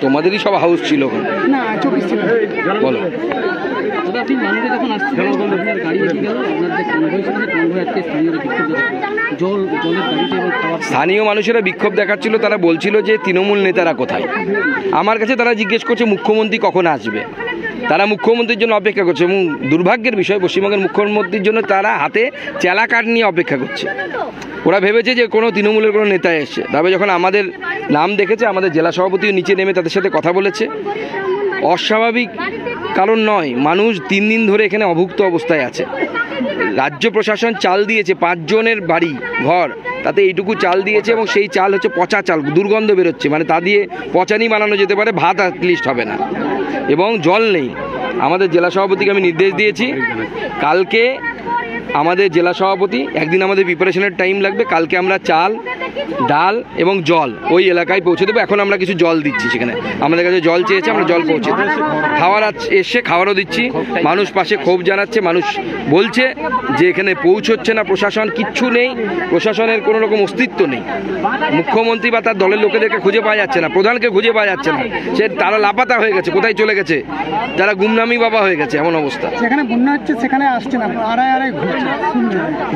তোমাদেরই সব হাউস ছিল ওখানে। না 24 ছিল। বলো। আপনি মানুষে যখন আসছিলেন আপনার গাড়ি এসে গেল, আপনার যে কনভয় ছিল সেই কনভয় আজকে স্থানীয়রা বিক্ষোভ দেখাচ্ছিল, জলের গাড়িতে এবং খাবার। স্থানীয় মানুষেরা বিক্ষোভ দেখাচ্ছিল, তারা বলছিল যে তৃণমূল নেতারা কোথায়। আমার কাছে তারা জিজ্ঞেস করছে মুখ্যমন্ত্রী কখন আসবে। তারা মুখ্যমন্ত্রীর জন্য অপেক্ষা করছে এবং দুর্ভাগ্যের বিষয় পশ্চিমবঙ্গের মুখ্যমন্ত্রীর জন্য তারা হাতে চেলা কাঠ নিয়ে অপেক্ষা করছে। ওরা ভেবেছে যে কোনো তৃণমূলের কোনো নেতা এসছে, তবে যখন আমাদের নাম দেখেছে আমাদের জেলা সভাপতিও নিচে নেমে তাদের সাথে কথা বলেছে। অস্বাভাবিক কারণ নয়, মানুষ 3 দিন ধরে এখানে অভুক্ত অবস্থায় আছে। রাজ্য প্রশাসন চাল দিয়েছে 5 জনের বাড়ি ঘর, তাতে এইটুকু চাল দিয়েছে এবং সেই চাল হচ্ছে পচা চাল, দুর্গন্ধ বেরোচ্ছে, মানে তা দিয়ে পচানি বানানো যেতে পারে, ভাত অ্যাটলিস্ট হবে না, এবং জল নেই। আমাদের জেলা সভাপতিকে আমি নির্দেশ দিয়েছি কালকে আমাদের জেলা সভাপতি একদিন আমাদের প্রিপারেশনের টাইম লাগবে, কালকে আমরা চাল ডাল এবং জল ওই এলাকায় পৌঁছে দেবো। এখন আমরা কিছু জল দিচ্ছি, সেখানে আমাদের কাছে জল চেয়েছে, আমরা জল পৌঁছে দেবো। খাওয়ার এসে খাবারও দিচ্ছি, মানুষ পাশে ক্ষোভ জানাচ্ছে, মানুষ বলছে যে এখানে পৌঁছচ্ছে না প্রশাসন, কিচ্ছু নেই, প্রশাসনের কোনো রকম অস্তিত্ব নেই। মুখ্যমন্ত্রী বা তার দলের লোকেদেরকে খুঁজে পাওয়া যাচ্ছে না, প্রধানকে খুঁজে পাওয়া যাচ্ছে না, সে তারা লাপাতা হয়ে গেছে, কোথায় চলে গেছে, যারা গুমনামি বাবা হয়ে গেছে, এমন অবস্থা। সেখানে বন্যা হচ্ছে, সেখানে আসছে না, আড়াই ঘুরছে,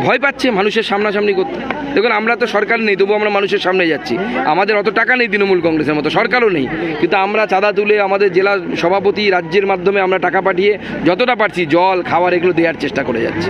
ভয় পাচ্ছে মানুষের সামনাসামনি করতে। দেখুন আমরা তো সরকার নেই, তবু আমরা মানুষের সামনে যাচ্ছি। আমাদের অত টাকা নেই তৃণমূল কংগ্রেসের মতো, সরকারও নেই, কিন্তু আমরা চাঁদা তুলে আমাদের জেলা সভাপতি রাজ্যের মাধ্যমে আমরা টাকা পাঠিয়ে যতটা পারছি জল খাবার এগুলো দেওয়ার চেষ্টা করে যাচ্ছি।